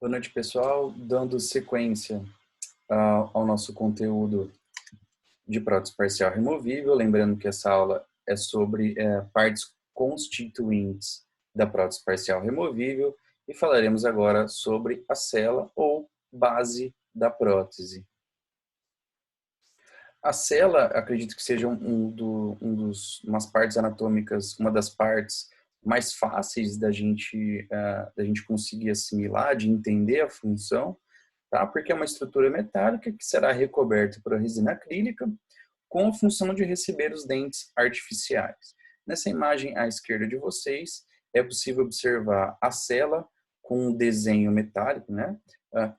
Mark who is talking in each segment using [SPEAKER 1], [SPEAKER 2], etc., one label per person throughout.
[SPEAKER 1] Boa noite, pessoal. Dando sequência ao nosso conteúdo de prótese parcial removível, lembrando que essa aula é sobre partes constituintes da prótese parcial removível e falaremos agora sobre a cela ou base da prótese. A cela, acredito que seja umas partes anatômicas, uma das partes mais fáceis da gente conseguir assimilar, de entender a função, tá? Porque é uma estrutura metálica que será recoberta por resina acrílica com a função de receber os dentes artificiais. Nessa imagem à esquerda de vocês, é possível observar a cela com um desenho metálico, né,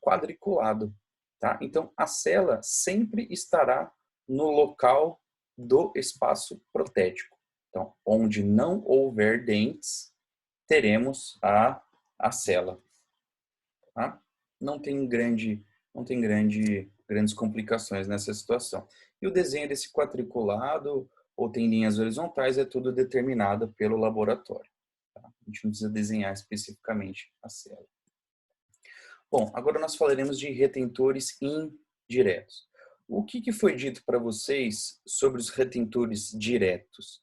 [SPEAKER 1] quadriculado, tá? Então, a cela sempre estará no local do espaço protético. Então, onde não houver dentes, teremos a cela. Tá? Não tem grandes complicações nessa situação. E o desenho desse quadriculado ou tem linhas horizontais é tudo determinado pelo laboratório. Tá? A gente não precisa desenhar especificamente a célula. Bom, agora nós falaremos de retentores indiretos. O que foi dito para vocês sobre os retentores diretos?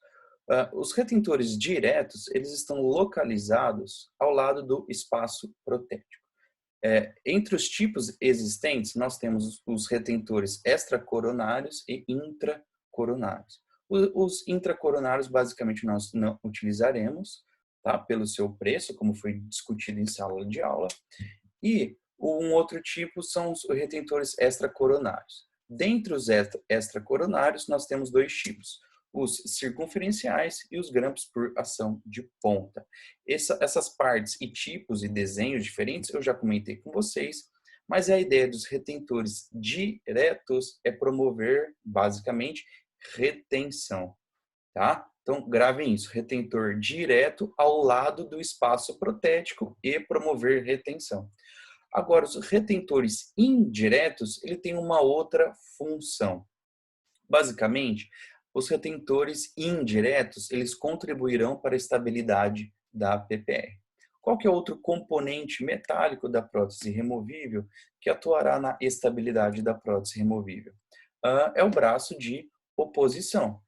[SPEAKER 1] Os retentores diretos, eles estão localizados ao lado do espaço protético. Entre os tipos existentes, nós temos os retentores extracoronários e intracoronários. Os intracoronários, basicamente, nós não utilizaremos, tá? Pelo seu preço, como foi discutido em sala de aula. E um outro tipo são os retentores extracoronários. Dentre os extracoronários, nós temos dois tipos: os circunferenciais e os grampos por ação de ponta. Essas partes e tipos e desenhos diferentes eu já comentei com vocês, mas a ideia dos retentores diretos é promover, basicamente, retenção, tá? Então, gravem isso: retentor direto ao lado do espaço protético e promover retenção. Agora, os retentores indiretos, ele tem uma outra função. Basicamente, os retentores indiretos, eles contribuirão para a estabilidade da PPR. Qual que é outro componente metálico da prótese removível que atuará na estabilidade da prótese removível? É o braço de oposição.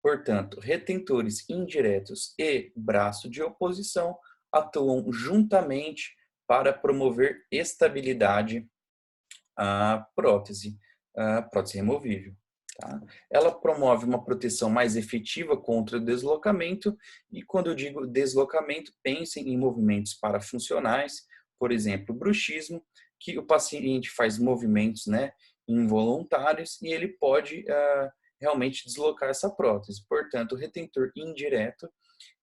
[SPEAKER 1] Portanto, retentores indiretos e braço de oposição atuam juntamente para promover estabilidade à prótese removível. Tá? Ela promove uma proteção mais efetiva contra o deslocamento, e quando eu digo deslocamento, pensem em movimentos parafuncionais, por exemplo, bruxismo, que o paciente faz movimentos, né, involuntários e ele pode realmente deslocar essa prótese. Portanto, o retentor indireto,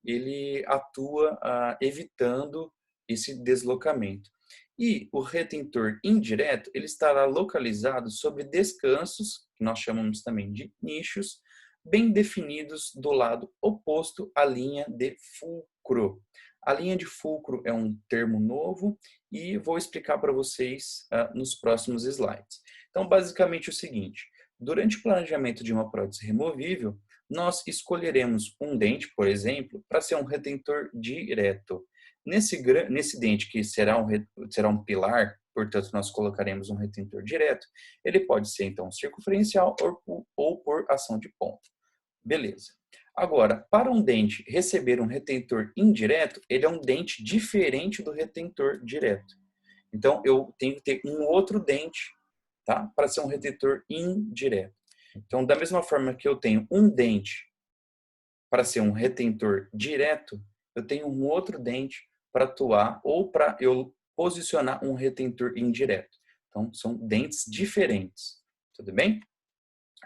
[SPEAKER 1] ele atua evitando esse deslocamento. E o retentor indireto, ele estará localizado sobre descansos, que nós chamamos também de nichos, bem definidos do lado oposto à linha de fulcro. A linha de fulcro é um termo novo e vou explicar para vocês nos próximos slides. Então, basicamente é o seguinte: durante o planejamento de uma prótese removível, nós escolheremos um dente, por exemplo, para ser um retentor direto. Nesse dente, que será um pilar, portanto, nós colocaremos um retentor direto, ele pode ser, então, circunferencial ou por ação de ponta. Beleza. Agora, para um dente receber um retentor indireto, ele é um dente diferente do retentor direto. Então, eu tenho que ter um outro dente, tá? Para ser um retentor indireto. Então, da mesma forma que eu tenho um dente para ser um retentor direto, eu tenho um outro dente para atuar ou para eu posicionar um retentor indireto. Então, são dentes diferentes. Tudo bem?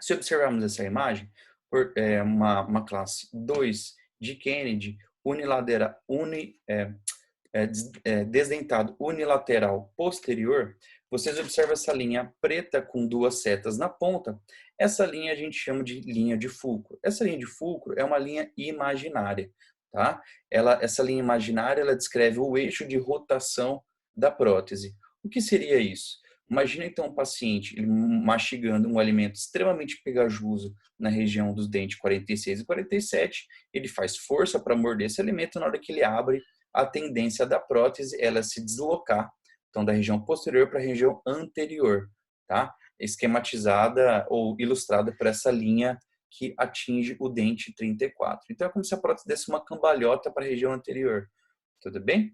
[SPEAKER 1] Se observarmos essa imagem, uma classe 2 de Kennedy, desdentado unilateral posterior, vocês observam essa linha preta com duas setas na ponta. Essa linha a gente chama de linha de fulcro. Essa linha de fulcro é uma linha imaginária, tá? Essa linha imaginária, ela descreve o eixo de rotação da prótese. O que seria isso? Imagina então um paciente mastigando um alimento extremamente pegajoso na região dos dentes 46 e 47, ele faz força para morder esse alimento, na hora que ele abre, a tendência da prótese é ela se deslocar, Então, da região posterior para a região anterior, tá? Esquematizada ou ilustrada por essa linha que atinge o dente 34. Então, é como se a prótese desse uma cambalhota para a região anterior. Tudo bem?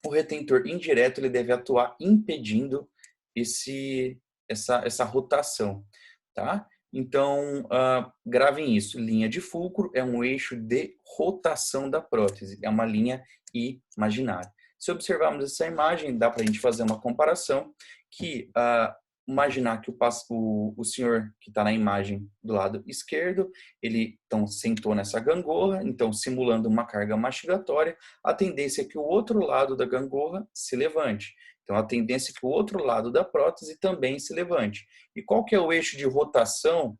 [SPEAKER 1] O retentor indireto ele deve atuar impedindo essa rotação, tá? Então, gravem isso. Linha de fulcro é um eixo de rotação da prótese. É uma linha imaginária. Se observarmos essa imagem, dá para a gente fazer uma comparação que imaginar que o senhor que está na imagem do lado esquerdo, ele então sentou nessa gangorra, então simulando uma carga mastigatória, a tendência é que o outro lado da gangorra se levante. Então a tendência é que o outro lado da prótese também se levante. E qual que é o eixo de rotação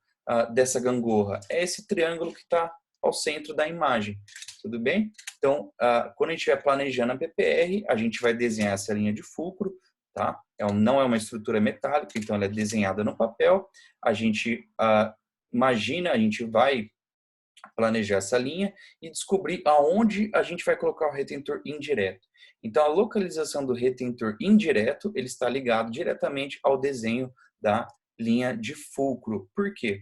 [SPEAKER 1] dessa gangorra? É esse triângulo que está ao centro da imagem. Tudo bem? Então, quando a gente estiver planejando a PPR, a gente vai desenhar essa linha de fulcro, tá? Não é uma estrutura metálica, então ela é desenhada no papel. A gente imagina, a gente vai planejar essa linha e descobrir aonde a gente vai colocar o retentor indireto. Então, a localização do retentor indireto, ele está ligado diretamente ao desenho da linha de fulcro. Por quê?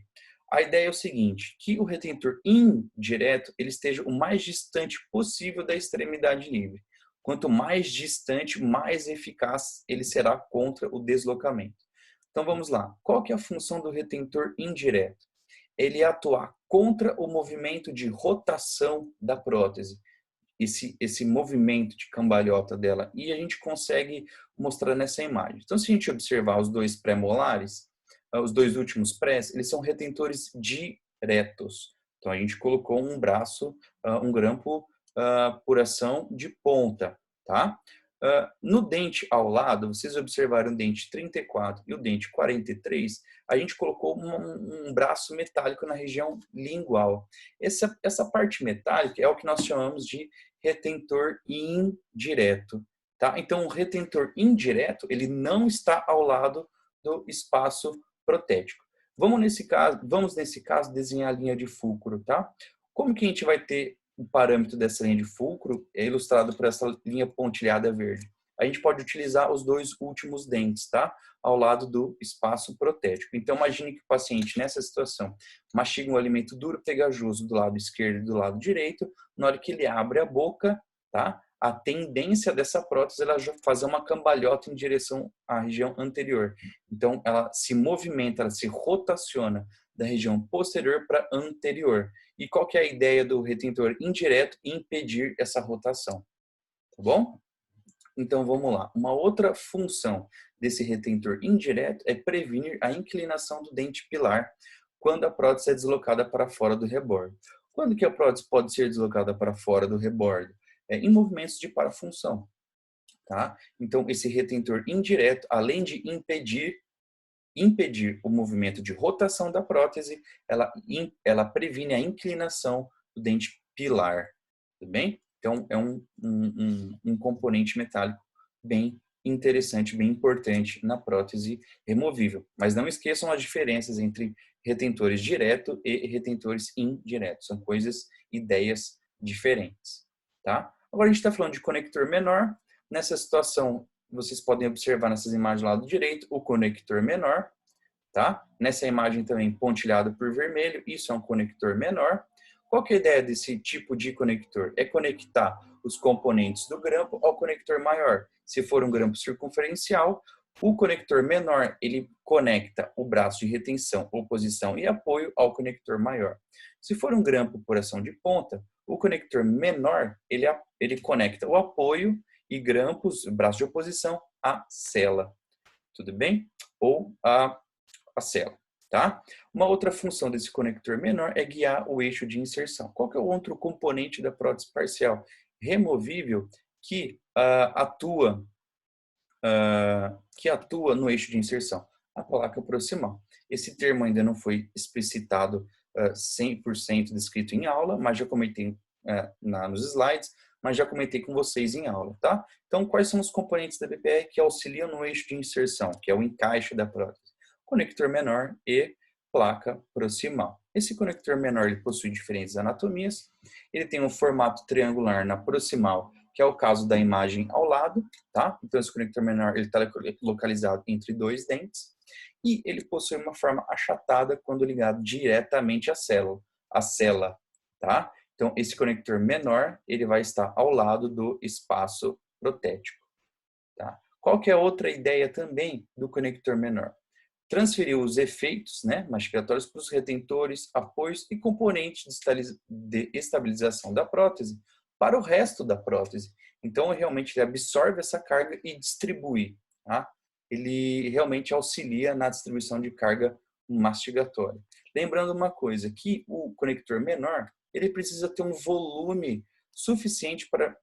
[SPEAKER 1] A ideia é o seguinte, que o retentor indireto ele esteja o mais distante possível da extremidade livre. Quanto mais distante, mais eficaz ele será contra o deslocamento. Então vamos lá. Qual que é a função do retentor indireto? Ele atuar contra o movimento de rotação da prótese. Esse movimento de cambalhota dela. E a gente consegue mostrar nessa imagem. Então, se a gente observar os dois pré-molares, os dois últimos prés, eles são retentores diretos. Então, a gente colocou um braço, um grampo por ação de ponta, tá? No dente ao lado, vocês observaram o dente 34 e o dente 43, a gente colocou um braço metálico na região lingual. Essa parte metálica é o que nós chamamos de retentor indireto, tá? Então, o retentor indireto, ele não está ao lado do espaço protético. Vamos nesse caso desenhar a linha de fulcro, tá? Como que a gente vai ter o parâmetro dessa linha de fulcro? É ilustrado por essa linha pontilhada verde. A gente pode utilizar os dois últimos dentes, tá? Ao lado do espaço protético. Então, imagine que o paciente, nessa situação, mastiga um alimento duro, pegajoso do lado esquerdo e do lado direito. Na hora que ele abre a boca, tá? A tendência dessa prótese ela já fazer uma cambalhota em direção à região anterior. Então, ela se movimenta, ela se rotaciona da região posterior para anterior. E qual que é a ideia do retentor indireto? Impedir essa rotação. Tá bom? Então, vamos lá. Uma outra função desse retentor indireto é prevenir a inclinação do dente pilar quando a prótese é deslocada para fora do rebordo. Quando que a prótese pode ser deslocada para fora do rebordo? Em movimentos de parafunção, tá? Então, esse retentor indireto, além de impedir o movimento de rotação da prótese, ela previne a inclinação do dente pilar, tudo bem? Então, é um componente metálico bem interessante, bem importante na prótese removível. Mas não esqueçam as diferenças entre retentores direto e retentores indiretos. São ideias diferentes, tá? Agora a gente está falando de conector menor. Nessa situação, vocês podem observar nessas imagens do lado direito o conector menor, tá? Nessa imagem também pontilhada por vermelho, isso é um conector menor. Qual que é a ideia desse tipo de conector? É conectar os componentes do grampo ao conector maior. Se for um grampo circunferencial, o conector menor, ele conecta o braço de retenção, oposição e apoio ao conector maior. Se for um grampo por ação de ponta, o conector menor, ele conecta o apoio e grampos, braço de oposição, à sela. Tudo bem? Ou a sela, tá? Uma outra função desse conector menor é guiar o eixo de inserção. Qual que é o outro componente da prótese parcial removível que atua no eixo de inserção? A placa proximal. Esse termo ainda não foi explicitado 100% descrito em aula, mas já comentei nos slides, mas já comentei com vocês em aula, tá? Então, quais são os componentes da BPR que auxiliam no eixo de inserção, que é o encaixe da prótese? Conector menor e placa proximal. Esse conector menor ele possui diferentes anatomias. Ele tem um formato triangular na proximal, que é o caso da imagem ao lado, tá? Então, esse conector menor ele está localizado entre dois dentes e ele possui uma forma achatada quando ligado diretamente à cela, tá? Então, esse conector menor ele vai estar ao lado do espaço protético, tá? Qual que é outra ideia também do conector menor? Transferir os efeitos, né, mastigatórios para os retentores, apoios e componentes de estabilização da prótese para o resto da prótese. Então, realmente, ele absorve essa carga e distribui. Tá? Ele realmente auxilia na distribuição de carga mastigatória. Lembrando uma coisa, que o conector menor, ele precisa ter um volume suficiente para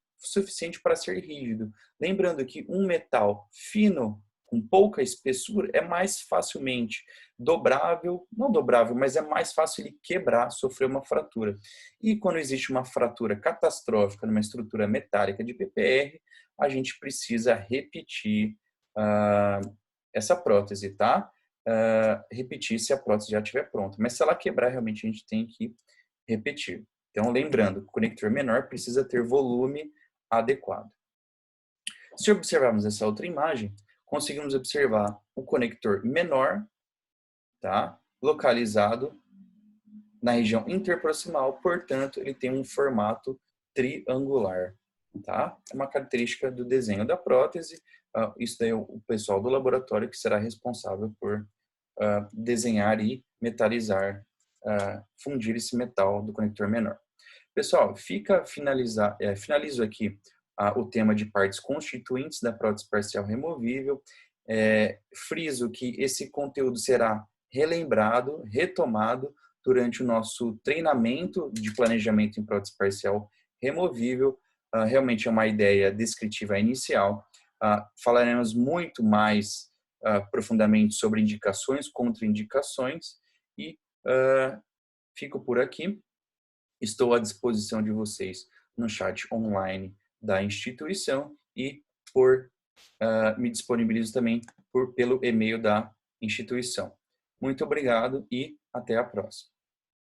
[SPEAKER 1] ser rígido. Lembrando que um metal fino com pouca espessura é mais facilmente dobrável, não dobrável, mas é mais fácil ele quebrar, sofrer uma fratura. E quando existe uma fratura catastrófica numa estrutura metálica de PPR, a gente precisa repetir essa prótese, tá? Repetir se a prótese já estiver pronta. Mas se ela quebrar, realmente a gente tem que repetir. Então, lembrando, o conector menor precisa ter volume adequado. Se observarmos essa outra imagem, conseguimos observar o conector menor, tá? Localizado na região interproximal, portanto, ele tem um formato triangular. Tá? É uma característica do desenho da prótese. Isso daí é o pessoal do laboratório que será responsável por desenhar e metalizar, fundir esse metal do conector menor. Pessoal, finalizo aqui o tema de partes constituintes da prótese parcial removível. Friso que esse conteúdo será relembrado, retomado durante o nosso treinamento de planejamento em prótese parcial removível. Realmente é uma ideia descritiva inicial. Falaremos muito mais profundamente sobre indicações, contraindicações e fico por aqui. Estou à disposição de vocês no chat online da instituição e me disponibilizo também pelo e-mail da instituição. Muito obrigado e até a próxima.